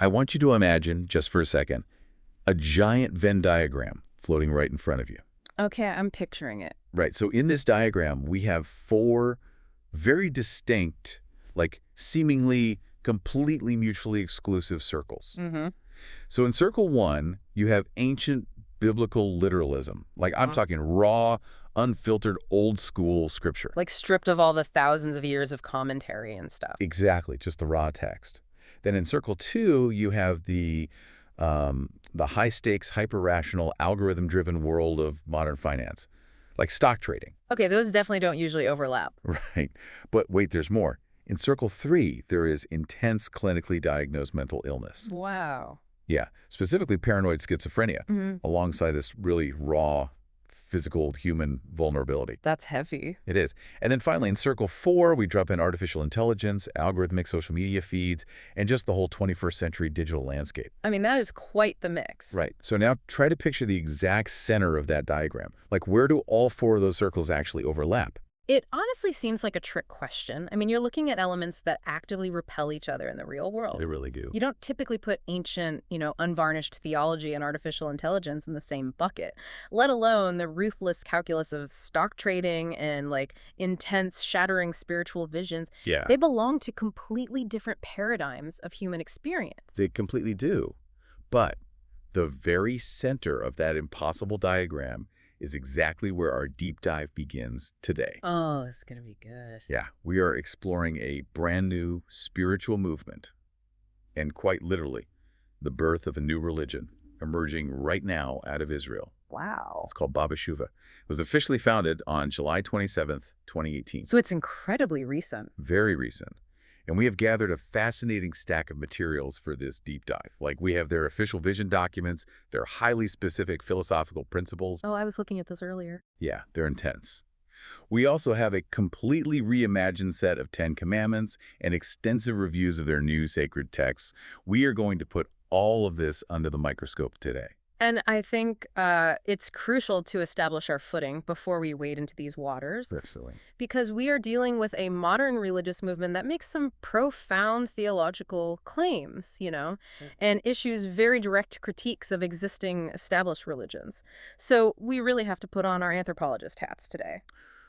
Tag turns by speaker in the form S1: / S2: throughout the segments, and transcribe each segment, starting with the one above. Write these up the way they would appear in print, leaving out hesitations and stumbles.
S1: I want you to imagine, just for a second, a giant Venn diagram floating right in front of you.
S2: Okay, I'm picturing it.
S1: Right, so in this diagram, we have four very distinct, like seemingly completely mutually exclusive circles.
S2: Mm-hmm.
S1: So in circle 1, you have ancient biblical literalism. Like I'm talking raw, unfiltered, old-school scripture.
S2: Like stripped of all the thousands of years of commentary and stuff.
S1: Exactly, just the raw text. Then in circle 2, you have the high-stakes, hyper-rational, algorithm-driven world of modern finance, like stock trading.
S2: Okay, those definitely don't usually overlap.
S1: Right. But wait, there's more. In circle 3, there is intense clinically diagnosed mental illness.
S2: Wow.
S1: Yeah, specifically paranoid schizophrenia, alongside this really raw, physical, human vulnerability.
S2: That's heavy.
S1: It is. And then finally, in circle 4, we drop in artificial intelligence, algorithmic social media feeds, and just the whole 21st century digital landscape.
S2: I mean, that is quite the mix.
S1: Right. So now try to picture the exact center of that diagram. Like, where do all four of those circles actually overlap?
S2: It honestly seems like a trick question. I mean, you're looking at elements that actively repel each other in the real world.
S1: They really do.
S2: You don't typically put ancient, unvarnished theology and artificial intelligence in the same bucket, let alone the ruthless calculus of stock trading and, intense, shattering spiritual visions.
S1: Yeah.
S2: They belong to completely different paradigms of human experience.
S1: They completely do. But the very center of that impossible diagram is exactly where our deep dive begins today.
S2: Oh, it's going to be good.
S1: Yeah, we are exploring a brand new spiritual movement, and quite literally, the birth of a new religion emerging right now out of Israel.
S2: Wow.
S1: It's called BABASHUVA. It was officially founded on July 27th, 2018.
S2: So it's incredibly recent.
S1: Very recent. And we have gathered a fascinating stack of materials for this deep dive. Like, we have their official vision documents, their highly specific philosophical principles.
S2: Oh, I was looking at this earlier.
S1: Yeah, they're intense. We also have a completely reimagined set of 10 Commandments and extensive reviews of their new sacred texts. We are going to put all of this under the microscope today.
S2: And I think it's crucial to establish our footing before we wade into these waters.
S1: Absolutely.
S2: Because we are dealing with a modern religious movement that makes some profound theological claims, and issues very direct critiques of existing established religions. So we really have to put on our anthropologist hats today.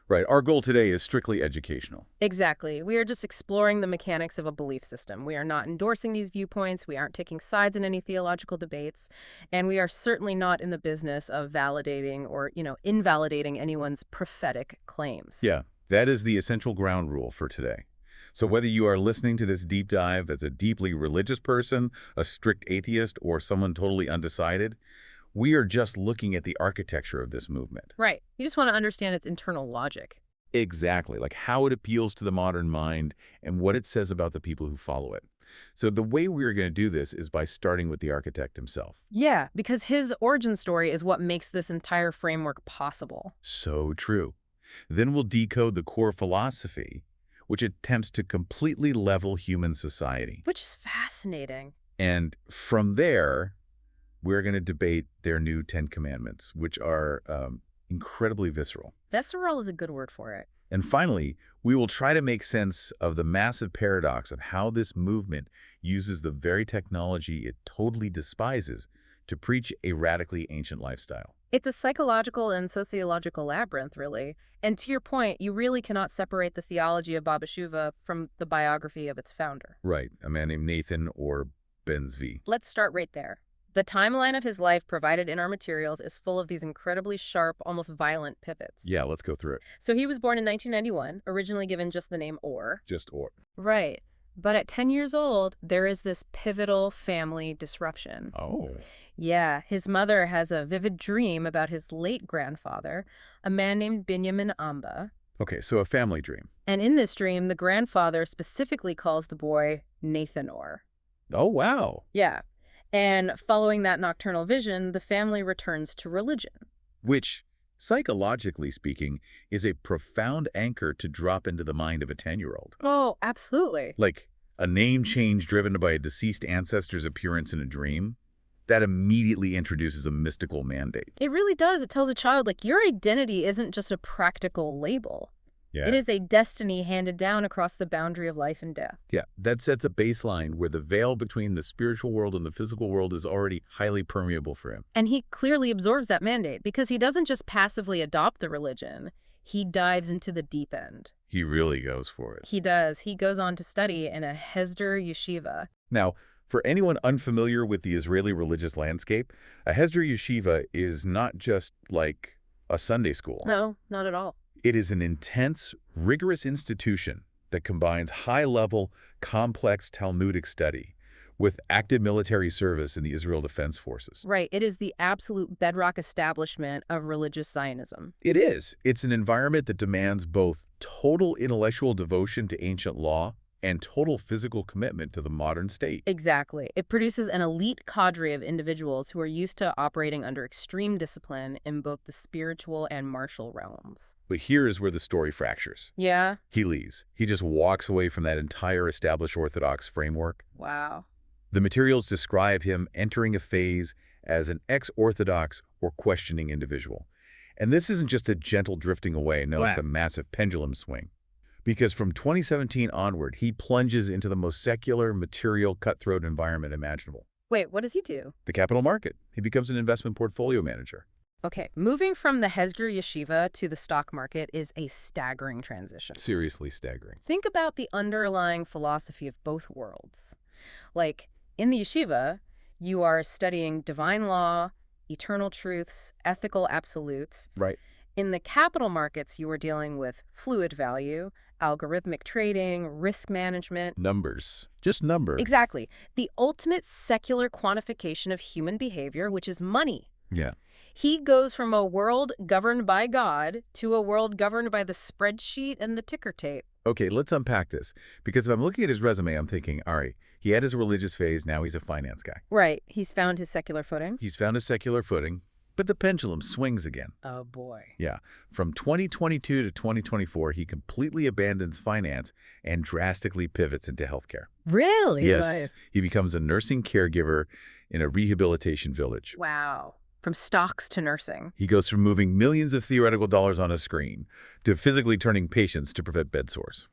S1: Right. Our goal today is strictly educational.
S2: Exactly. We are just exploring the mechanics of a belief system. We are not endorsing these viewpoints. We aren't taking sides in any theological debates. And we are certainly not in the business of validating or, invalidating anyone's prophetic claims.
S1: Yeah, that is the essential ground rule for today. So whether you are listening to this deep dive as a deeply religious person, a strict atheist, or someone totally undecided, we are just looking at the architecture of this movement.
S2: Right. You just want to understand its internal logic.
S1: Exactly, like how it appeals to the modern mind and what it says about the people who follow it. So the way we're going to do this is by starting with the architect himself.
S2: Yeah, because his origin story is what makes this entire framework possible.
S1: So true. Then we'll decode the core philosophy, which attempts to completely level human society.
S2: Which is fascinating.
S1: And from there, we're going to debate their new 10 Commandments, which are incredibly visceral.
S2: Visceral is a good word for it.
S1: And finally, we will try to make sense of the massive paradox of how this movement uses the very technology it totally despises to preach a radically ancient lifestyle.
S2: It's a psychological and sociological labyrinth, really. And to your point, you really cannot separate the theology of BABASHUVA from the biography of its founder.
S1: Right, a man named Nathan or BABASHUVA.
S2: Let's start right there. The timeline of his life provided in our materials is full of these incredibly sharp, almost violent pivots.
S1: Yeah, let's go through it.
S2: So he was born in 1991, originally given just the name Or.
S1: Just Or.
S2: Right. But at 10 years old, there is this pivotal family disruption.
S1: Oh.
S2: Yeah, his mother has a vivid dream about his late grandfather, a man named Binyamin Amba.
S1: Okay, so a family dream.
S2: And in this dream, the grandfather specifically calls the boy NathanOr.
S1: Oh, wow.
S2: Yeah. And following that nocturnal vision, the family returns to religion.
S1: Which, psychologically speaking, is a profound anchor to drop into the mind of a 10-year-old.
S2: Oh, absolutely.
S1: Like a name change driven by a deceased ancestor's appearance in a dream, that immediately introduces a mystical mandate.
S2: It really does. It tells a child, your identity isn't just a practical label. It
S1: Yeah.
S2: is a destiny handed down across the boundary of life and death.
S1: Yeah, that sets a baseline where the veil between the spiritual world and the physical world is already highly permeable for him.
S2: And he clearly absorbs that mandate because he doesn't just passively adopt the religion, he dives into the deep end.
S1: He really goes for it.
S2: He does. He goes on to study in a Hesder yeshiva.
S1: Now, for anyone unfamiliar with the Israeli religious landscape, a Hesder yeshiva is not just like a Sunday school.
S2: No, not at all.
S1: It is an intense, rigorous institution that combines high-level, complex Talmudic study with active military service in the Israel Defense Forces.
S2: Right. It is the absolute bedrock establishment of religious Zionism.
S1: It is. It's an environment that demands both total intellectual devotion to ancient law and total physical commitment to the modern state.
S2: Exactly. It produces an elite cadre of individuals who are used to operating under extreme discipline in both the spiritual and martial realms.
S1: But here's where the story fractures.
S2: Yeah?
S1: He leaves. He just walks away from that entire established Orthodox framework.
S2: Wow.
S1: The materials describe him entering a phase as an ex-Orthodox or questioning individual. And this isn't just a gentle drifting away. No, it's a massive pendulum swing. Because from 2017 onward, he plunges into the most secular, material, cutthroat environment imaginable.
S2: Wait, what does he do?
S1: The capital market. He becomes an investment portfolio manager.
S2: Okay, moving from the Hesder yeshiva to the stock market is a staggering transition.
S1: Seriously staggering.
S2: Think about the underlying philosophy of both worlds. Like, in the yeshiva, you are studying divine law, eternal truths, ethical absolutes.
S1: Right.
S2: In the capital markets, you are dealing with fluid value, algorithmic trading, risk management.
S1: Numbers. Just numbers.
S2: Exactly. The ultimate secular quantification of human behavior, which is money.
S1: Yeah.
S2: He goes from a world governed by God to a world governed by the spreadsheet and the ticker tape.
S1: Okay, let's unpack this. Because if I'm looking at his resume, I'm thinking, all right, he had his religious phase, now he's a finance guy.
S2: Right. He's found his secular footing.
S1: He's found his secular footing, but the pendulum swings again.
S2: Oh, boy.
S1: Yeah. From 2022 to 2024, he completely abandons finance and drastically pivots into healthcare.
S2: Really?
S1: Yes. He becomes a nursing caregiver in a rehabilitation village.
S2: Wow. From stocks to nursing.
S1: He goes from moving millions of theoretical dollars on a screen to physically turning patients to prevent bed sores.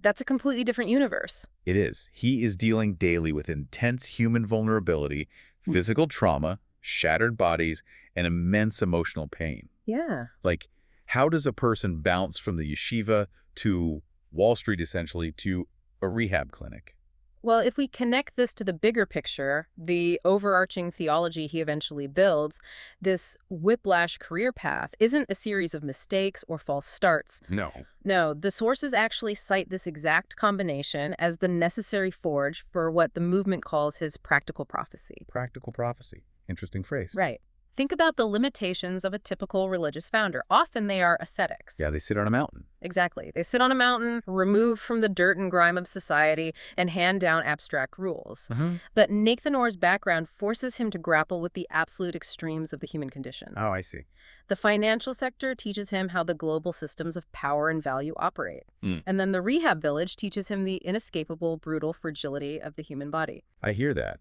S2: That's a completely different universe.
S1: It is. He is dealing daily with intense human vulnerability, physical trauma, shattered bodies, and immense emotional pain.
S2: Yeah.
S1: Like, how does a person bounce from the yeshiva to Wall Street, essentially, to a rehab clinic?
S2: Well, if we connect this to the bigger picture, the overarching theology he eventually builds, this whiplash career path isn't a series of mistakes or false starts.
S1: No.
S2: No, the sources actually cite this exact combination as the necessary forge for what the movement calls his practical prophecy.
S1: Practical prophecy. Interesting phrase.
S2: Right. Think about the limitations of a typical religious founder. Often they are ascetics.
S1: Yeah, they sit on a mountain.
S2: Exactly. They sit on a mountain, removed from the dirt and grime of society, and hand down abstract rules. But NathanOr's background forces him to grapple with the absolute extremes of the human condition.
S1: Oh, I see.
S2: The financial sector teaches him how the global systems of power and value operate. And then the rehab village teaches him the inescapable, brutal fragility of the human body.
S1: I hear that.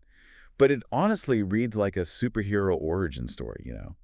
S1: But it honestly reads like a superhero origin story, you know,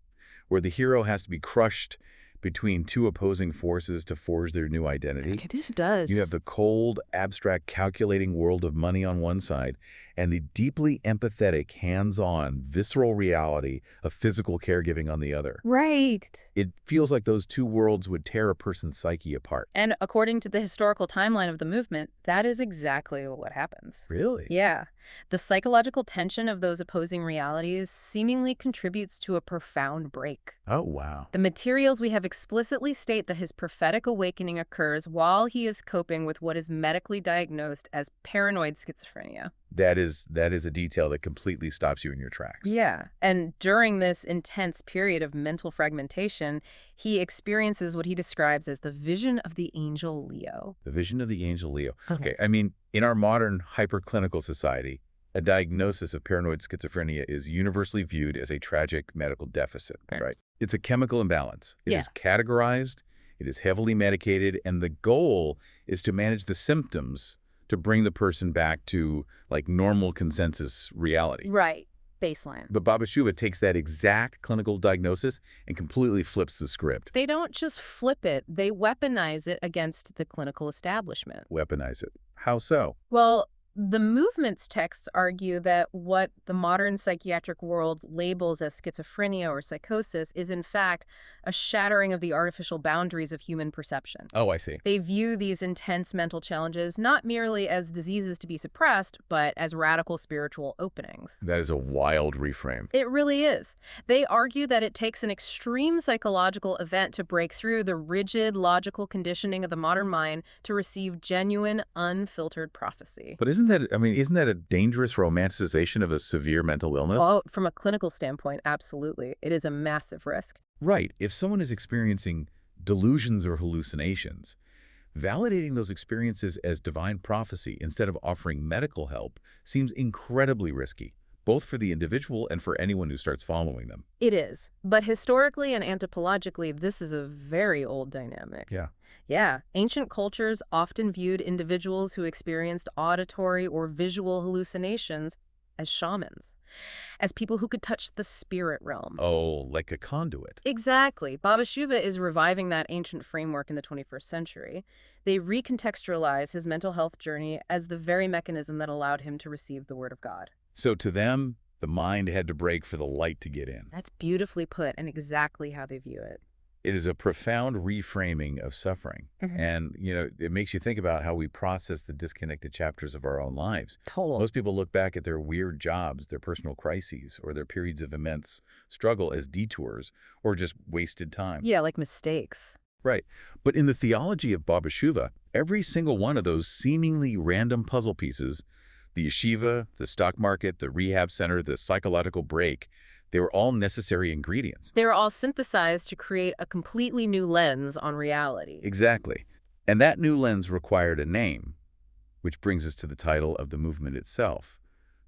S1: where the hero has to be crushed between two opposing forces to forge their new identity.
S2: It just does.
S1: You have the cold, abstract, calculating world of money on one side and the deeply empathetic, hands-on, visceral reality of physical caregiving on the other.
S2: Right.
S1: It feels like those two worlds would tear a person's psyche apart.
S2: And according to the historical timeline of the movement, that is exactly what happens.
S1: Really?
S2: Yeah. The psychological tension of those opposing realities seemingly contributes to a profound break.
S1: Oh, wow.
S2: The materials we have explicitly state that his prophetic awakening occurs while he is coping with what is medically diagnosed as paranoid schizophrenia.
S1: That is a detail that completely stops you in your tracks.
S2: Yeah. And during this intense period of mental fragmentation, he experiences what he describes as the vision of the angel Leo.
S1: The vision of the angel Leo. Okay, I mean, in our modern hyperclinical society, a diagnosis of paranoid schizophrenia is universally viewed as a tragic medical deficit, right? It's a chemical imbalance. It is categorized, it is heavily medicated, and the goal is to manage the symptoms to bring the person back to, like, normal consensus reality.
S2: Right. baseline.
S1: But BABASHUVA takes that exact clinical diagnosis and completely flips the script.
S2: They don't just flip it, they weaponize it against the clinical establishment.
S1: Weaponize it. How so?
S2: Well, the movement's texts argue that what the modern psychiatric world labels as schizophrenia or psychosis is in fact a shattering of the artificial boundaries of human perception.
S1: Oh, I see.
S2: They view these intense mental challenges not merely as diseases to be suppressed, but as radical spiritual openings.
S1: That is a wild reframe.
S2: It really is. They argue that it takes an extreme psychological event to break through the rigid, logical conditioning of the modern mind to receive genuine, unfiltered prophecy.
S1: But isn't that a dangerous romanticization of a severe mental illness?
S2: Oh, from a clinical standpoint, absolutely. It is a massive risk.
S1: Right. If someone is experiencing delusions or hallucinations, validating those experiences as divine prophecy instead of offering medical help seems incredibly risky, both for the individual and for anyone who starts following them.
S2: It is. But historically and anthropologically, this is a very old dynamic.
S1: Yeah.
S2: Yeah. Ancient cultures often viewed individuals who experienced auditory or visual hallucinations as shamans, as people who could touch the spirit realm.
S1: Oh, like a conduit.
S2: Exactly. BABASHUVA is reviving that ancient framework in the 21st century. They recontextualize his mental health journey as the very mechanism that allowed him to receive the word of God.
S1: So to them, the mind had to break for the light to get in.
S2: That's beautifully put and exactly how they view it.
S1: It is a profound reframing of suffering. And, it makes you think about how we process the disconnected chapters of our own lives.
S2: Totally.
S1: Most people look back at their weird jobs, their personal crises, or their periods of immense struggle as detours or just wasted time.
S2: Yeah, like mistakes.
S1: Right. But in the theology of BABASHUVA, every single one of those seemingly random puzzle pieces, the yeshiva, the stock market, the rehab center, the psychological break, they were all necessary ingredients.
S2: They were all synthesized to create a completely new lens on reality.
S1: Exactly. And that new lens required a name, which brings us to the title of the movement itself,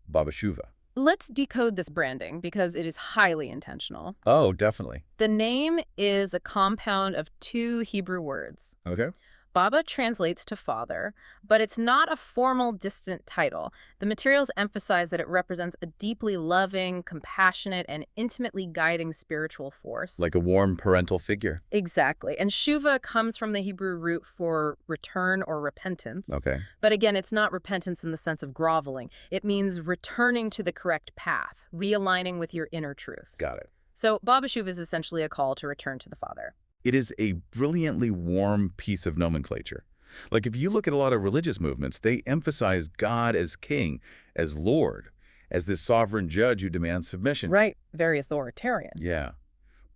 S1: BABASHUVA.
S2: Let's decode this branding because it is highly intentional.
S1: Oh, definitely.
S2: The name is a compound of two Hebrew words.
S1: Okay.
S2: Baba translates to father, but it's not a formal, distant title. The materials emphasize that it represents a deeply loving, compassionate, and intimately guiding spiritual force.
S1: Like a warm parental figure.
S2: Exactly. And shuva comes from the Hebrew root for return or repentance.
S1: Okay.
S2: But again, it's not repentance in the sense of groveling. It means returning to the correct path, realigning with your inner truth.
S1: Got it.
S2: So BABASHUVA is essentially a call to return to the Father.
S1: It is a brilliantly warm piece of nomenclature. Like if you look at a lot of religious movements, they emphasize God as king, as Lord, as this sovereign judge who demands submission.
S2: Right. Very authoritarian.
S1: Yeah.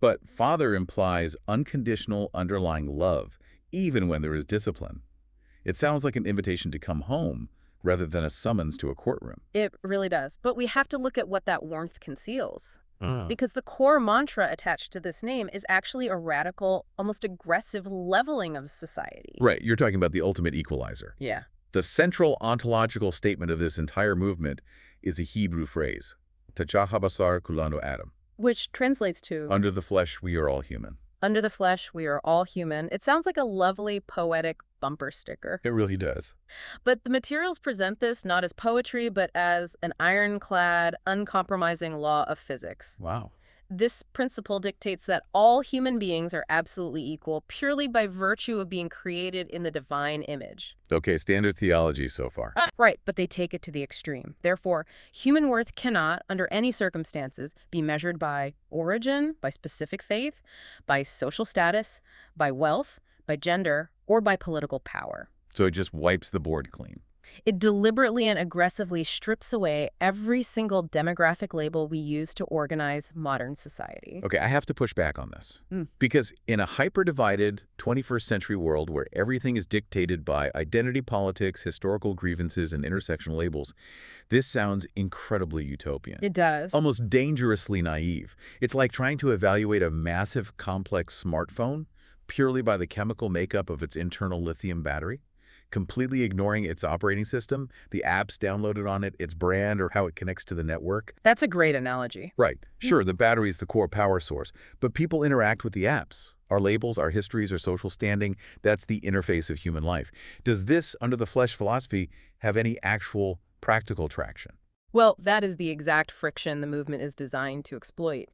S1: But Father implies unconditional underlying love, even when there is discipline. It sounds like an invitation to come home rather than a summons to a courtroom.
S2: It really does. But we have to look at what that warmth conceals. Because the core mantra attached to this name is actually a radical, almost aggressive leveling of society.
S1: Right. You're talking about the ultimate equalizer.
S2: Yeah.
S1: The central ontological statement of this entire movement is a Hebrew phrase, Tachah habasar kulanu Adam.
S2: Which translates to,
S1: Under the flesh, we are all human.
S2: under the flesh, we are all human. It sounds like a lovely, poetic bumper sticker.
S1: It really does.
S2: But the materials present this not as poetry, but as an ironclad, uncompromising law of physics.
S1: Wow.
S2: This principle dictates that all human beings are absolutely equal purely by virtue of being created in the divine image.
S1: Okay, standard theology so far.
S2: Right, but they take it to the extreme. Therefore, human worth cannot, under any circumstances, be measured by origin, by specific faith, by social status, by wealth, by gender, or by political power.
S1: So it just wipes the board clean.
S2: It deliberately and aggressively strips away every single demographic label we use to organize modern society.
S1: Okay, I have to push back on this. Because in a hyper-divided 21st century world where everything is dictated by identity politics, historical grievances, and intersectional labels, this sounds incredibly utopian.
S2: It does.
S1: Almost dangerously naive. It's like trying to evaluate a massive, complex smartphone purely by the chemical makeup of its internal lithium battery, completely ignoring its operating system, the apps downloaded on it, its brand, or how it connects to the network.
S2: That's a great analogy.
S1: Right. Sure, the battery is the core power source, but people interact with the apps. Our labels, our histories, our social standing, that's the interface of human life. Does this under the flesh philosophy have any actual practical traction?
S2: Well, that is the exact friction the movement is designed to exploit.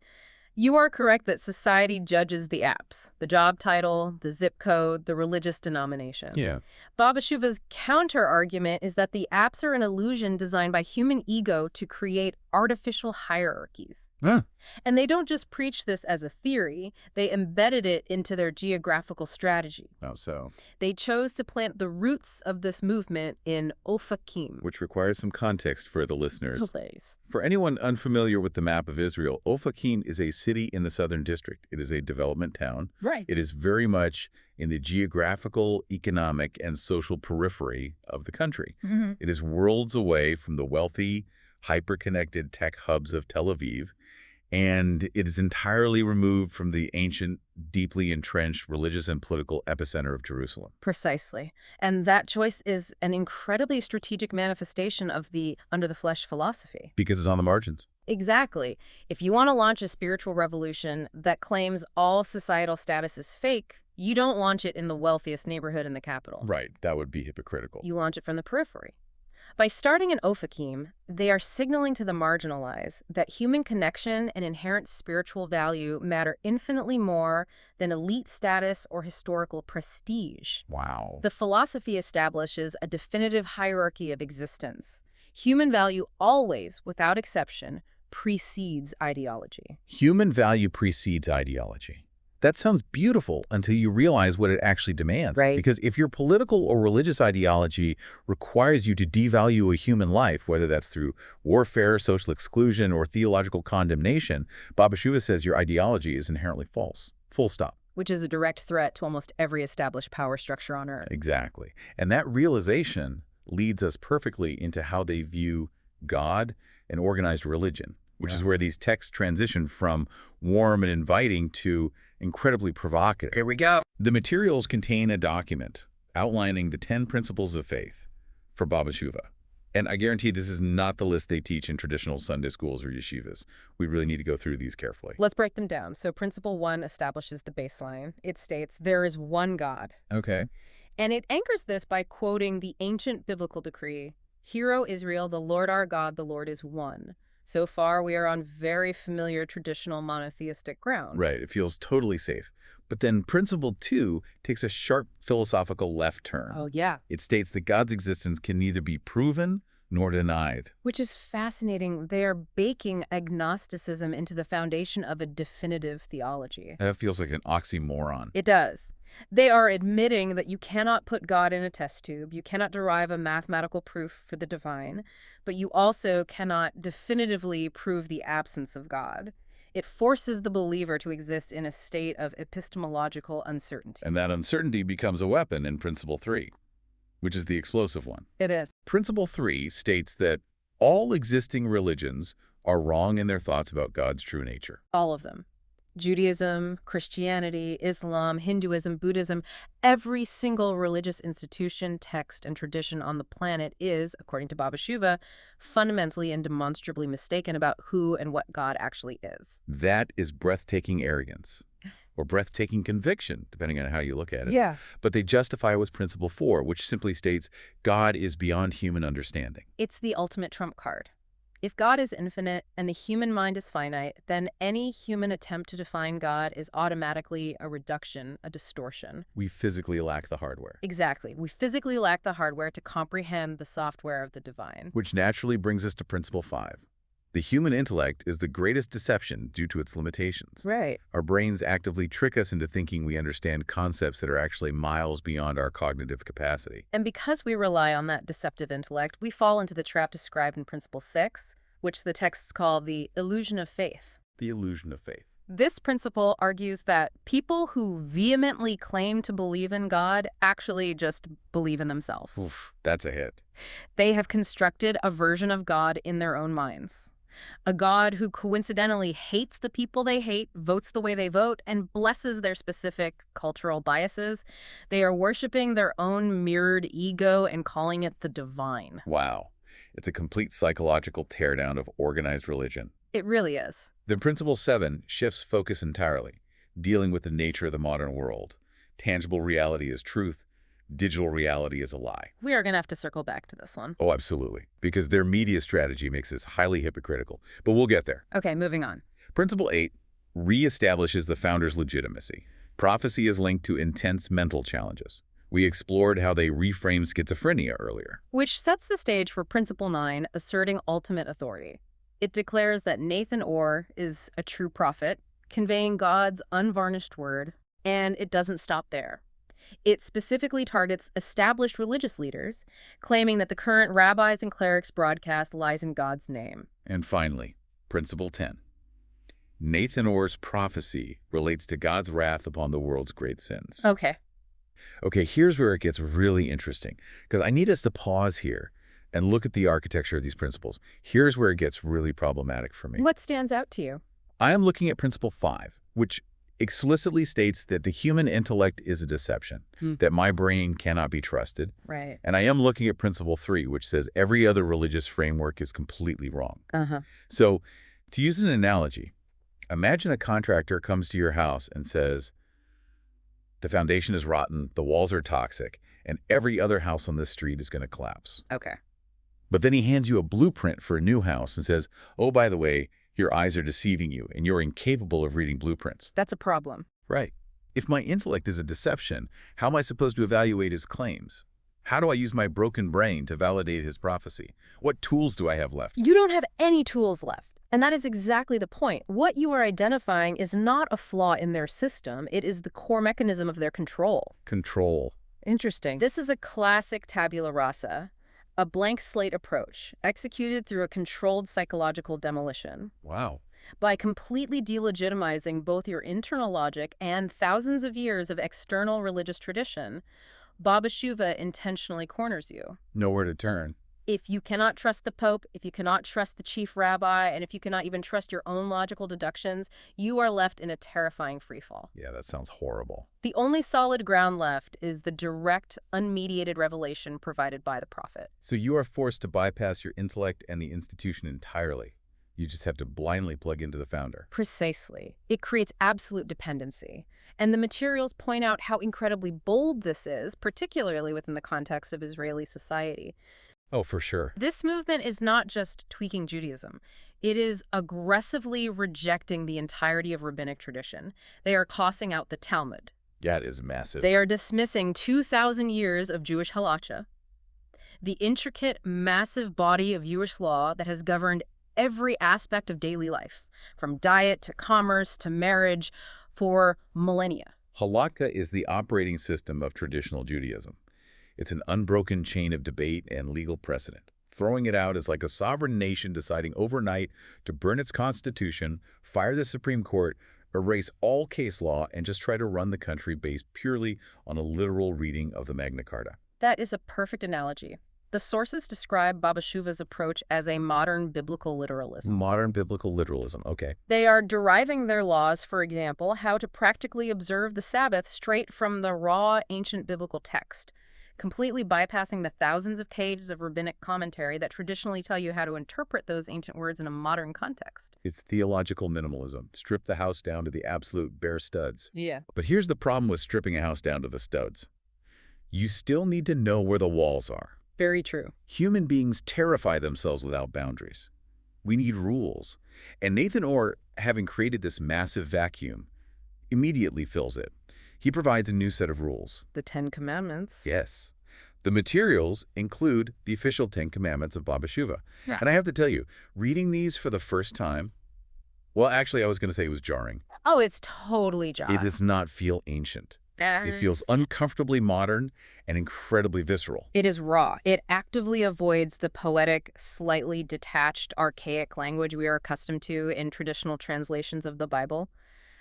S2: You are correct that society judges the apps, the job title, the zip code, the religious denomination.
S1: Yeah.
S2: Babashuva's counter-argument is that the apps are an illusion designed by human ego to create artificial hierarchies.
S1: Huh.
S2: And they don't just preach this as a theory, they embedded it into their geographical strategy.
S1: Oh, so.
S2: They chose to plant the roots of this movement in Ofakim.
S1: Which requires some context for the listeners.
S2: Place.
S1: For anyone unfamiliar with the map of Israel, Ofakim is a city in the southern district. It is a development town.
S2: Right.
S1: It is very much in the geographical, economic, and social periphery of the country.
S2: Mm-hmm.
S1: It is worlds away from the wealthy, hyper-connected tech hubs of Tel Aviv, and it is entirely removed from the ancient, deeply entrenched religious and political epicenter of Jerusalem.
S2: Precisely. And that choice is an incredibly strategic manifestation of the under-the-flesh philosophy.
S1: Because it's on the margins.
S2: Exactly. If you want to launch a spiritual revolution that claims all societal status is fake, you don't launch it in the wealthiest neighborhood in the capital.
S1: Right. That would be hypocritical.
S2: You launch it from the periphery. By starting in Ofakim, they are signaling to the marginalized that human connection and inherent spiritual value matter infinitely more than elite status or historical prestige.
S1: Wow.
S2: The philosophy establishes a definitive hierarchy of existence. Human value always, without exception, precedes ideology.
S1: Human value precedes ideology. That sounds beautiful until you realize what it actually demands.
S2: Right.
S1: Because if your political or religious ideology requires you to devalue a human life, whether that's through warfare, social exclusion, or theological condemnation, BABASHUVA says your ideology is inherently false. Full stop.
S2: Which is a direct threat to almost every established power structure on Earth.
S1: Exactly. And that realization leads us perfectly into how they view God and organized religion, which is where these texts transition from warm and inviting to incredibly provocative.
S3: Here we go.
S1: The materials contain a document outlining the 10 principles of faith for BABASHUVA. And I guarantee this is not the list they teach in traditional Sunday schools or yeshivas. We really need to go through these carefully.
S2: Let's break them down. So Principle 1 establishes the baseline. It states, there is one God.
S1: Okay.
S2: And it anchors this by quoting the ancient biblical decree, Hear, O Israel, the Lord our God, the Lord is one. So far, we are on very familiar traditional monotheistic ground.
S1: Right. It feels totally safe. But then Principle 2 takes a sharp philosophical left turn.
S2: Oh, yeah.
S1: It states that God's existence can neither be proven nor denied.
S2: Which is fascinating. They are baking agnosticism into the foundation of a definitive theology.
S1: That feels like an oxymoron.
S2: It does. They are admitting that you cannot put God in a test tube, you cannot derive a mathematical proof for the divine, but you also cannot definitively prove the absence of God. It forces the believer to exist in a state of epistemological uncertainty.
S1: And that uncertainty becomes a weapon in Principle 3, which is the explosive one.
S2: It is.
S1: Principle 3 states that all existing religions are wrong in their thoughts about God's true nature.
S2: All of them. Judaism, Christianity, Islam, Hinduism, Buddhism, every single religious institution, text, and tradition on the planet is, according to BABASHUVA, fundamentally and demonstrably mistaken about who and what God actually is.
S1: That is breathtaking arrogance, or breathtaking conviction, depending on how you look at it.
S2: Yeah.
S1: But they justify it with Principle 4, which simply states God is beyond human understanding.
S2: It's the ultimate trump card. If God is infinite and the human mind is finite, then any human attempt to define God is automatically a reduction, a distortion.
S1: We physically lack the hardware.
S2: Exactly. We physically lack the hardware to comprehend the software of the divine.
S1: Which naturally brings us to Principle 5. The human intellect is the greatest deception due to its limitations.
S2: Right.
S1: Our brains actively trick us into thinking we understand concepts that are actually miles beyond our cognitive capacity.
S2: And because we rely on that deceptive intellect, we fall into the trap described in Principle 6, which the texts call the illusion of faith.
S1: The illusion of faith.
S2: This principle argues that people who vehemently claim to believe in God actually just believe in themselves.
S1: Oof, that's a hit.
S2: They have constructed a version of God in their own minds. A God who coincidentally hates the people they hate, votes the way they vote, and blesses their specific cultural biases. They are worshiping their own mirrored ego and calling it the divine.
S1: Wow. It's a complete psychological teardown of organized religion.
S2: It really is.
S1: Then Principle 7 shifts focus entirely, dealing with the nature of the modern world. Tangible reality is truth. digital reality is a lie.
S2: We are going to have to circle back to this one.
S1: Oh, absolutely. Because their media strategy makes this highly hypocritical. But we'll get there.
S2: Okay, moving on.
S1: Principle 8 reestablishes the founder's legitimacy. Prophecy is linked to intense mental challenges. We explored how they reframe schizophrenia earlier.
S2: Which sets the stage for Principle 9, asserting ultimate authority. It declares that NathanOr is a true prophet, conveying God's unvarnished word, and it doesn't stop there. It specifically targets established religious leaders, claiming that the current rabbis and clerics broadcast lies in God's name.
S1: And finally, Principle 10. NathanOr's prophecy relates to God's wrath upon the world's great sins. Okay, here's where it gets really interesting, because I need us to pause here and look at the architecture of these principles. Here's where it gets really problematic for me.
S2: What stands out to you?
S1: I am looking at Principle 5, which explicitly states that the human intellect is a deception, that my brain cannot be trusted.
S2: Right.
S1: And I am looking at Principle 3, which says every other religious framework is completely wrong.
S2: Uh-huh.
S1: So, to use an analogy, imagine a contractor comes to your house and says, the foundation is rotten, the walls are toxic, and every other house on this street is going to collapse.
S2: Okay.
S1: But then he hands you a blueprint for a new house and says, oh, by the way, your eyes are deceiving you, and you're incapable of reading blueprints.
S2: That's a problem.
S1: Right. If my intellect is a deception, how am I supposed to evaluate his claims? How do I use my broken brain to validate his prophecy? What tools do I have left?
S2: You don't have any tools left. And that is exactly the point. What you are identifying is not a flaw in their system. It is the core mechanism of their control.
S1: Control.
S2: Interesting. This is a classic tabula rasa, a blank slate approach, executed through a controlled psychological demolition.
S1: Wow.
S2: By completely delegitimizing both your internal logic and thousands of years of external religious tradition, BABASHUVA intentionally corners you.
S1: Nowhere to turn.
S2: If you cannot trust the Pope, if you cannot trust the chief rabbi, and if you cannot even trust your own logical deductions, you are left in a terrifying freefall.
S1: Yeah, that sounds horrible.
S2: The only solid ground left is the direct, unmediated revelation provided by the prophet.
S1: So you are forced to bypass your intellect and the institution entirely. You just have to blindly plug into the founder.
S2: Precisely. It creates absolute dependency. And the materials point out how incredibly bold this is, particularly within the context of Israeli society.
S1: Oh, for sure.
S2: This movement is not just tweaking Judaism. It is aggressively rejecting the entirety of rabbinic tradition. They are tossing out the Talmud.
S1: Yeah, it is massive.
S2: They are dismissing 2,000 years of Jewish halakha, the intricate, massive body of Jewish law that has governed every aspect of daily life, from diet to commerce to marriage, for millennia.
S1: Halakha is the operating system of traditional Judaism. It's an unbroken chain of debate and legal precedent. Throwing it out is like a sovereign nation deciding overnight to burn its constitution, fire the Supreme Court, erase all case law, and just try to run the country based purely on a literal reading of the Magna Carta.
S2: That is a perfect analogy. The sources describe BABASHUVA's approach as a modern biblical literalism.
S1: Modern biblical literalism, okay.
S2: They are deriving their laws, for example, how to practically observe the Sabbath straight from the raw ancient biblical text, completely bypassing the thousands of pages of rabbinic commentary that traditionally tell you how to interpret those ancient words in a modern context.
S1: It's theological minimalism. Strip the house down to the absolute bare studs.
S2: Yeah.
S1: But here's the problem with stripping a house down to the studs. You still need to know where the walls are.
S2: Very true.
S1: Human beings terrify themselves without boundaries. We need rules. And NathanOr, having created this massive vacuum, immediately fills it. He provides a new set of rules.
S2: The 10 Commandments.
S1: Yes. The materials include the official 10 Commandments of BABASHUVA.
S2: Yeah.
S1: And I have to tell you, reading these for the first time, well, actually, I was going to say it was jarring.
S2: Oh, it's totally jarring.
S1: It does not feel ancient. It feels uncomfortably modern and incredibly visceral.
S2: It is raw. It actively avoids the poetic, slightly detached, archaic language we are accustomed to in traditional translations of the Bible.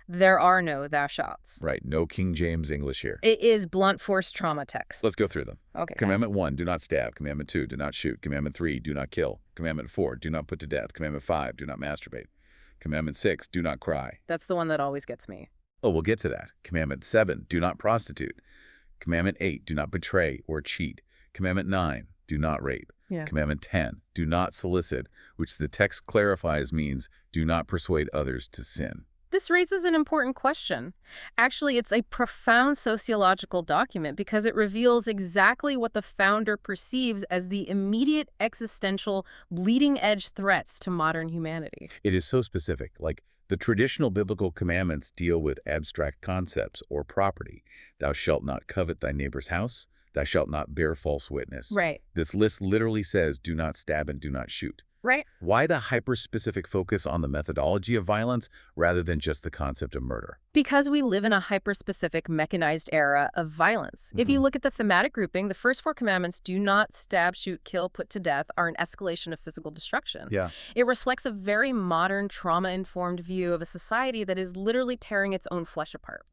S2: There are no thou shalts.
S1: Right. No King James English here.
S2: It is blunt force trauma text.
S1: Let's go through them.
S2: Okay.
S1: Commandment 1, do not stab. Commandment 2, do not shoot. Commandment 3, do not kill. Commandment 4, do not put to death. Commandment 5, do not masturbate. Commandment 6, do not cry.
S2: That's the one that always gets me.
S1: Oh, we'll get to that. Commandment 7, do not prostitute. Commandment 8, do not betray or cheat. Commandment 9, do not rape.
S2: Yeah.
S1: Commandment 10, do not solicit, which the text clarifies means do not persuade others to sin.
S2: This raises an important question. Actually, it's a profound sociological document because it reveals exactly what the founder perceives as the immediate existential bleeding edge threats to modern humanity.
S1: It is so specific, like the traditional biblical commandments deal with abstract concepts or property. Thou shalt not covet thy neighbor's house. Thou shalt not bear false witness.
S2: Right.
S1: This list literally says do not stab and do not shoot.
S2: Right.
S1: Why the hyper-specific focus on the methodology of violence rather than just the concept of murder?
S2: Because we live in a hyper-specific mechanized era of violence. If you look at the thematic grouping, the first four commandments, do not stab, shoot, kill, put to death, are an escalation of physical destruction.
S1: Yeah.
S2: It reflects a very modern, trauma-informed view of a society that is literally tearing its own flesh apart.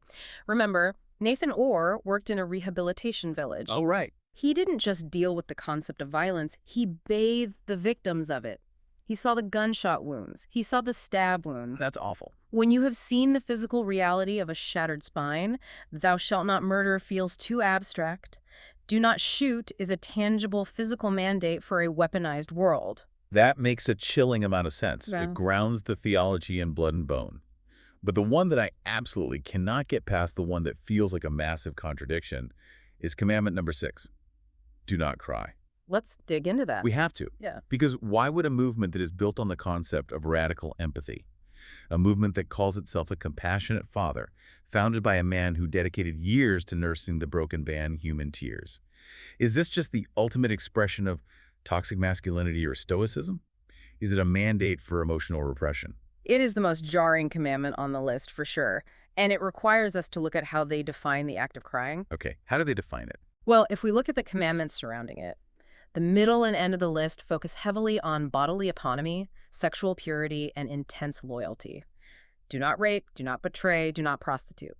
S2: Remember, NathanOr worked in a rehabilitation village.
S1: Oh, right.
S2: He didn't just deal with the concept of violence, he bathed the victims of it. He saw the gunshot wounds. He saw the stab wounds.
S1: That's awful.
S2: When you have seen the physical reality of a shattered spine, thou shalt not murder feels too abstract. Do not shoot is a tangible physical mandate for a weaponized world.
S1: That makes a chilling amount of sense.
S2: Yeah.
S1: It grounds the theology in blood and bone. But the one that I absolutely cannot get past, the one that feels like a massive contradiction, is commandment number 6. Do not cry.
S2: Let's dig into that.
S1: We have to.
S2: Yeah.
S1: Because why would a movement that is built on the concept of radical empathy, a movement that calls itself a compassionate father, founded by a man who dedicated years to nursing the broken band Human Tears, is this just the ultimate expression of toxic masculinity or stoicism? Is it a mandate for emotional repression?
S2: It is the most jarring commandment on the list, for sure. And it requires us to look at how they define the act of crying.
S1: Okay, how do they define it?
S2: Well, if we look at the commandments surrounding it, the middle and end of the list focus heavily on bodily autonomy, sexual purity, and intense loyalty. Do not rape, do not betray, do not prostitute.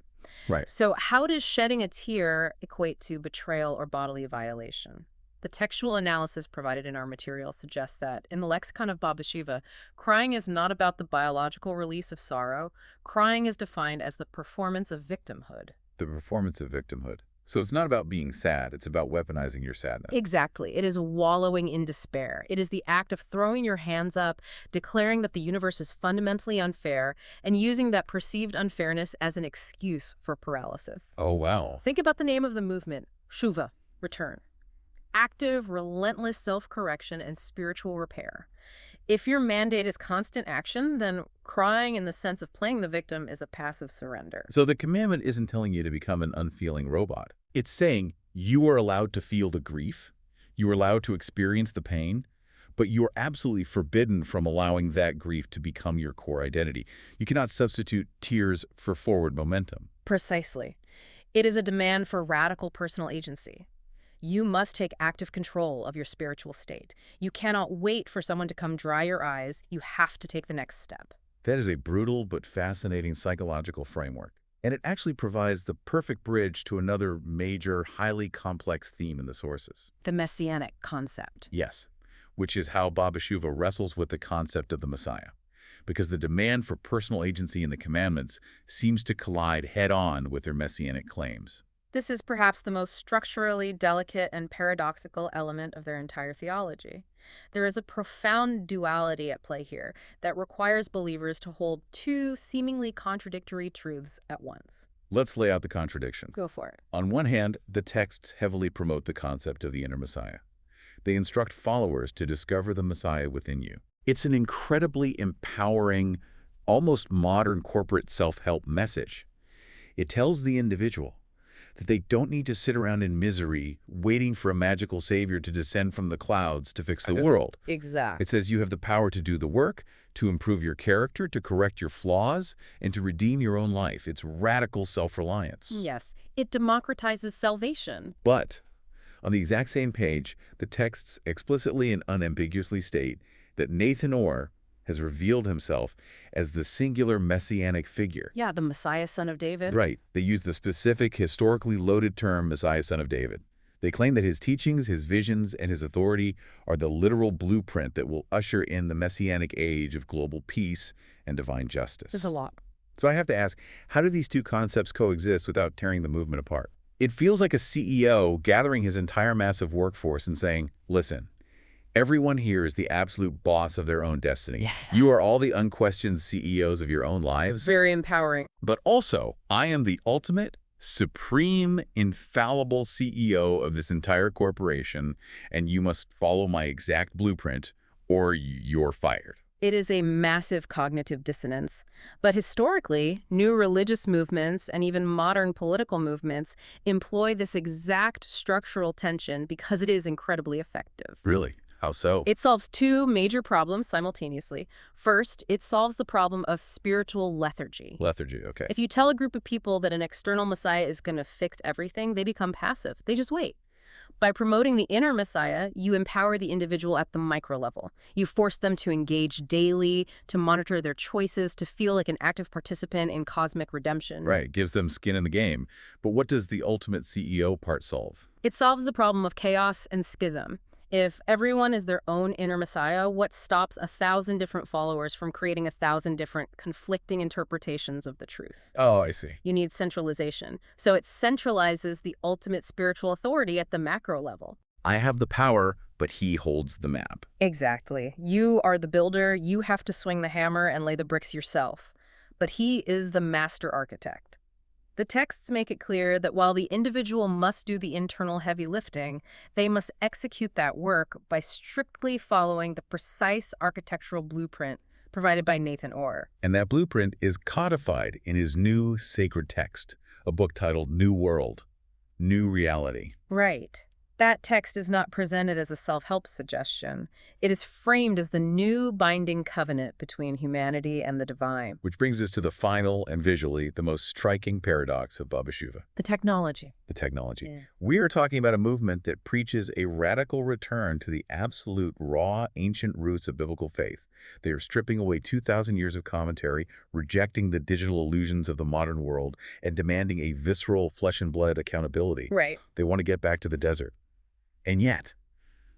S1: Right.
S2: So how does shedding a tear equate to betrayal or bodily violation? The textual analysis provided in our material suggests that, in the lexicon of BABASHUVA, crying is not about the biological release of sorrow. Crying is defined as the performance of victimhood.
S1: The performance of victimhood. So it's not about being sad, it's about weaponizing your sadness.
S2: Exactly. It is wallowing in despair. It is the act of throwing your hands up, declaring that the universe is fundamentally unfair, and using that perceived unfairness as an excuse for paralysis.
S1: Oh, wow.
S2: Think about the name of the movement, Shuva, return. Active, relentless self-correction and spiritual repair. If your mandate is constant action, then crying in the sense of playing the victim is a passive surrender.
S1: So the commandment isn't telling you to become an unfeeling robot. It's saying you are allowed to feel the grief, you are allowed to experience the pain, but you are absolutely forbidden from allowing that grief to become your core identity. You cannot substitute tears for forward momentum.
S2: Precisely. It is a demand for radical personal agency. You must take active control of your spiritual state. You cannot wait for someone to come dry your eyes. You have to take the next step.
S1: That is a brutal but fascinating psychological framework. And it actually provides the perfect bridge to another major, highly complex theme in the sources.
S2: The messianic concept.
S1: Yes, which is how BABASHUVA wrestles with the concept of the Messiah. Because the demand for personal agency in the commandments seems to collide head-on with their messianic claims.
S2: This is perhaps the most structurally delicate and paradoxical element of their entire theology. There is a profound duality at play here that requires believers to hold two seemingly contradictory truths at once.
S1: Let's lay out the contradiction.
S2: Go for it.
S1: On one hand, the texts heavily promote the concept of the inner Messiah. They instruct followers to discover the Messiah within you. It's an incredibly empowering, almost modern corporate self-help message. It tells the individual that they don't need to sit around in misery waiting for a magical savior to descend from the clouds to fix the world.
S2: Exactly.
S1: It says you have the power to do the work, to improve your character, to correct your flaws, and to redeem your own life. It's radical self-reliance.
S2: Yes, it democratizes salvation.
S1: But on the exact same page, the texts explicitly and unambiguously state that NathanOr has revealed himself as the singular messianic figure.
S2: Yeah, the Messiah, son of David.
S1: Right. They use the specific, historically loaded term Messiah, son of David. They claim that his teachings, his visions, and his authority are the literal blueprint that will usher in the messianic age of global peace and divine justice.
S2: There's a lot.
S1: So I have to ask, how do these two concepts coexist without tearing the movement apart? It feels like a CEO gathering his entire massive workforce and saying, listen, Everyone here is the absolute boss of their own destiny.
S2: Yeah.
S1: You are all the unquestioned CEOs of your own lives.
S2: Very empowering.
S1: But also, I am the ultimate, supreme, infallible CEO of this entire corporation, and you must follow my exact blueprint, or you're fired.
S2: It is a massive cognitive dissonance. But historically, new religious movements and even modern political movements employ this exact structural tension because it is incredibly effective.
S1: Really? How so?
S2: It solves two major problems simultaneously. First, it solves the problem of spiritual lethargy.
S1: Lethargy, okay.
S2: If you tell a group of people that an external Messiah is going to fix everything, they become passive. They just wait. By promoting the inner Messiah, you empower the individual at the micro level. You force them to engage daily, to monitor their choices, to feel like an active participant in cosmic redemption.
S1: Right, gives them skin in the game. But what does the ultimate CEO part solve?
S2: It solves the problem of chaos and schism. If everyone is their own inner Messiah, what stops 1,000 different followers from creating 1,000 different conflicting interpretations of the truth?
S1: Oh, I see.
S2: You need centralization. So it centralizes the ultimate spiritual authority at the macro level.
S1: I have the power, but he holds the map.
S2: Exactly. You are the builder. You have to swing the hammer and lay the bricks yourself. But he is the master architect. The texts make it clear that while the individual must do the internal heavy lifting, they must execute that work by strictly following the precise architectural blueprint provided by NathanOr.
S1: And that blueprint is codified in his new sacred text, a book titled New World, New Reality.
S2: Right. That text is not presented as a self-help suggestion. It is framed as the new binding covenant between humanity and the divine.
S1: Which brings us to the final and visually the most striking paradox of BABASHUVA.
S2: The technology.
S1: The technology.
S2: Yeah.
S1: We are talking about a movement that preaches a radical return to the absolute raw, ancient roots of biblical faith. They are stripping away 2,000 years of commentary, rejecting the digital illusions of the modern world, and demanding a visceral flesh and blood accountability.
S2: Right.
S1: They want to get back to the desert. And yet,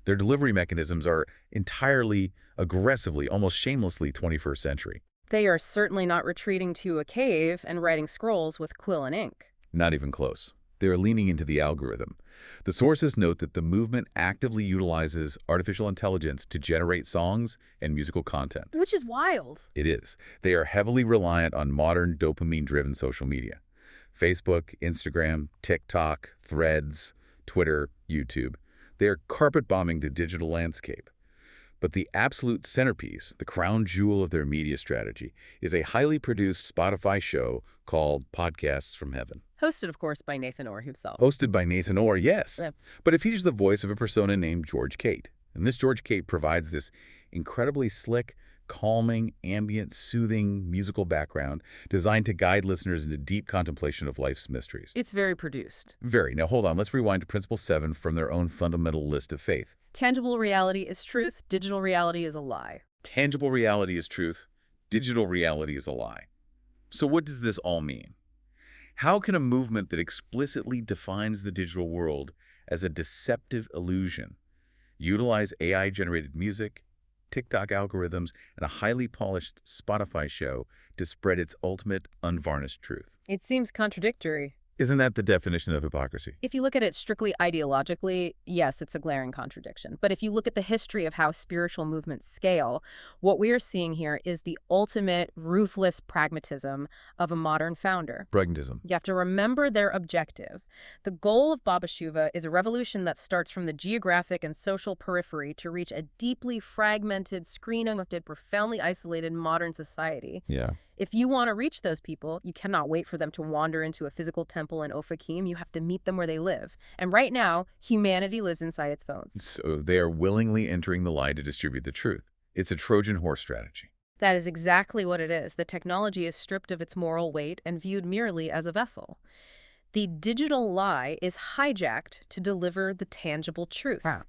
S1: their delivery mechanisms are entirely, aggressively, almost shamelessly 21st century.
S2: They are certainly not retreating to a cave and writing scrolls with quill and ink.
S1: Not even close. They are leaning into the algorithm. The sources note that the movement actively utilizes artificial intelligence to generate songs and musical content.
S2: Which is wild.
S1: It is. They are heavily reliant on modern dopamine-driven social media. Facebook, Instagram, TikTok, Threads, Twitter, YouTube. They are carpet bombing the digital landscape. But the absolute centerpiece, the crown jewel of their media strategy, is a highly produced Spotify show called Podcasts from Heaven.
S2: Hosted, of course, by NathanOr himself.
S1: Hosted by NathanOr, yes.
S2: Yeah.
S1: But it features the voice of a persona named George Cate. And this George Cate provides this incredibly slick, calming, ambient, soothing musical background designed to guide listeners into deep contemplation of life's mysteries.
S2: It's very produced.
S1: Very. Now hold on, let's rewind to Principle 7 from their own fundamental list of faith.
S2: Tangible reality is truth, digital reality is a lie.
S1: Tangible reality is truth, digital reality is a lie. So what does this all mean? How can a movement that explicitly defines the digital world as a deceptive illusion utilize AI-generated music, TikTok algorithms, and a highly polished Spotify show to spread its ultimate unvarnished truth?
S2: It seems contradictory.
S1: Isn't that the definition of hypocrisy?
S2: If you look at it strictly ideologically, yes, it's a glaring contradiction. But if you look at the history of how spiritual movements scale, what we are seeing here is the ultimate ruthless pragmatism of a modern founder.
S1: Pragmatism.
S2: You have to remember their objective. The goal of BABASHUVA is a revolution that starts from the geographic and social periphery to reach a deeply fragmented, screen-connected, profoundly isolated modern society.
S1: Yeah.
S2: If you want to reach those people, you cannot wait for them to wander into a physical temple in Ofakim. You have to meet them where they live. And right now, humanity lives inside its phones.
S1: So they are willingly entering the lie to distribute the truth. It's a Trojan horse strategy.
S2: That is exactly what it is. The technology is stripped of its moral weight and viewed merely as a vessel. The digital lie is hijacked to deliver the tangible truth.
S1: Huh.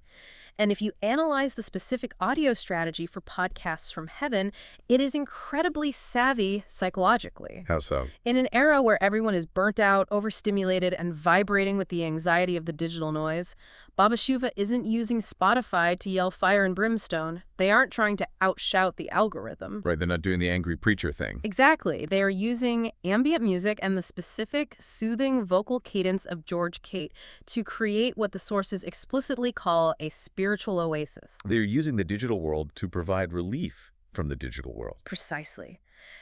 S2: And if you analyze the specific audio strategy for Podcasts from Heaven, it is incredibly savvy psychologically.
S1: How so?
S2: In an era where everyone is burnt out, overstimulated, and vibrating with the anxiety of the digital noise, BABASHUVA isn't using Spotify to yell fire and brimstone. They aren't trying to outshout the algorithm.
S1: Right, they're not doing the angry preacher thing.
S2: Exactly. They are using ambient music and the specific, soothing vocal cadence of George Cate to create what the sources explicitly call a spiritual oasis.
S1: They're using the digital world to provide relief from the digital world.
S2: Precisely.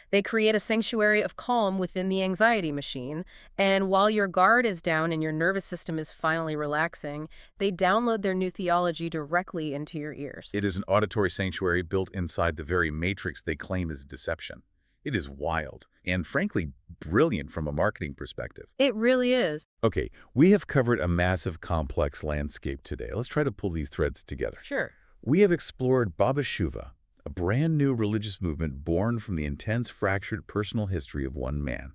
S2: They create a sanctuary of calm within the anxiety machine, and while your guard is down and your nervous system is finally relaxing, they download their new theology directly into your ears.
S1: It is an auditory sanctuary built inside the very matrix they claim is deception. It is wild and, frankly, brilliant from a marketing perspective.
S2: It really is.
S1: Okay, we have covered a massive, complex landscape today. Let's try to pull these threads together.
S2: Sure.
S1: We have explored BABASHUVA, a brand new religious movement born from the intense, fractured personal history of one man.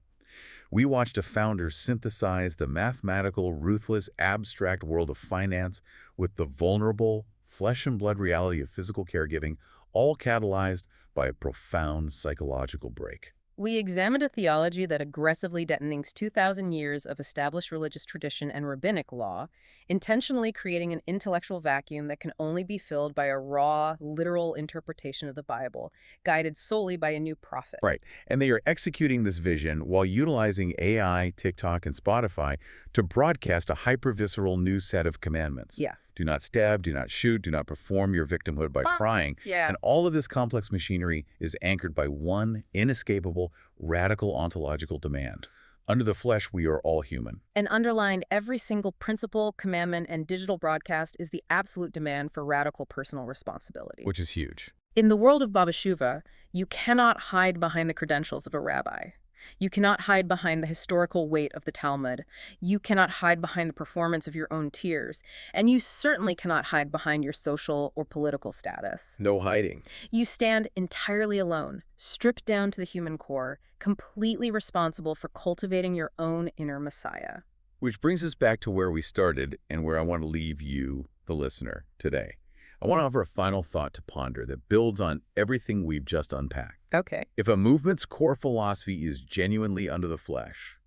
S1: We watched a founder synthesize the mathematical, ruthless, abstract world of finance with the vulnerable, flesh-and-blood reality of physical caregiving, all catalyzed by a profound psychological break.
S2: We examined a theology that aggressively detonates 2,000 years of established religious tradition and rabbinic law, intentionally creating an intellectual vacuum that can only be filled by a raw, literal interpretation of the Bible, guided solely by a new prophet.
S1: Right, and they are executing this vision while utilizing AI, TikTok, and Spotify to broadcast a hyper-visceral new set of commandments.
S2: Yeah.
S1: Do not stab, do not shoot, do not perform your victimhood by crying.
S2: Yeah.
S1: And all of this complex machinery is anchored by one inescapable, radical ontological demand. Under the flesh, we are all human.
S2: And underlined every single principle, commandment, and digital broadcast is the absolute demand for radical personal responsibility.
S1: Which is huge.
S2: In the world of BABASHUVA, you cannot hide behind the credentials of a rabbi. You cannot hide behind the historical weight of the Talmud. You cannot hide behind the performance of your own tears. And you certainly cannot hide behind your social or political status.
S1: No hiding.
S2: You stand entirely alone, stripped down to the human core, completely responsible for cultivating your own inner Messiah.
S1: Which brings us back to where we started and where I want to leave you, the listener, today. I want to offer a final thought to ponder that builds on everything we've just unpacked.
S2: Okay.
S1: If a movement's core philosophy is genuinely under the flesh,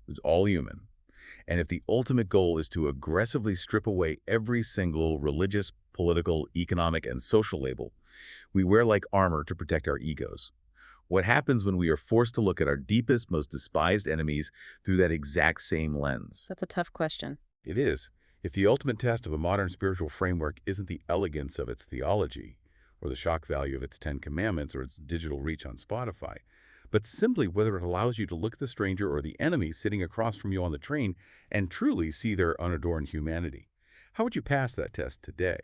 S1: it's all human, and if the ultimate goal is to aggressively strip away every single religious, political, economic, and social label we wear like armor to protect our egos, what happens when we are forced to look at our deepest, most despised enemies through that exact same lens?
S2: That's a tough question.
S1: It is. If the ultimate test of a modern spiritual framework isn't the elegance of its theology, or the shock value of its 10 Commandments, or its digital reach on Spotify, but simply whether it allows you to look at the stranger or the enemy sitting across from you on the train and truly see their unadorned humanity, how would you pass that test today?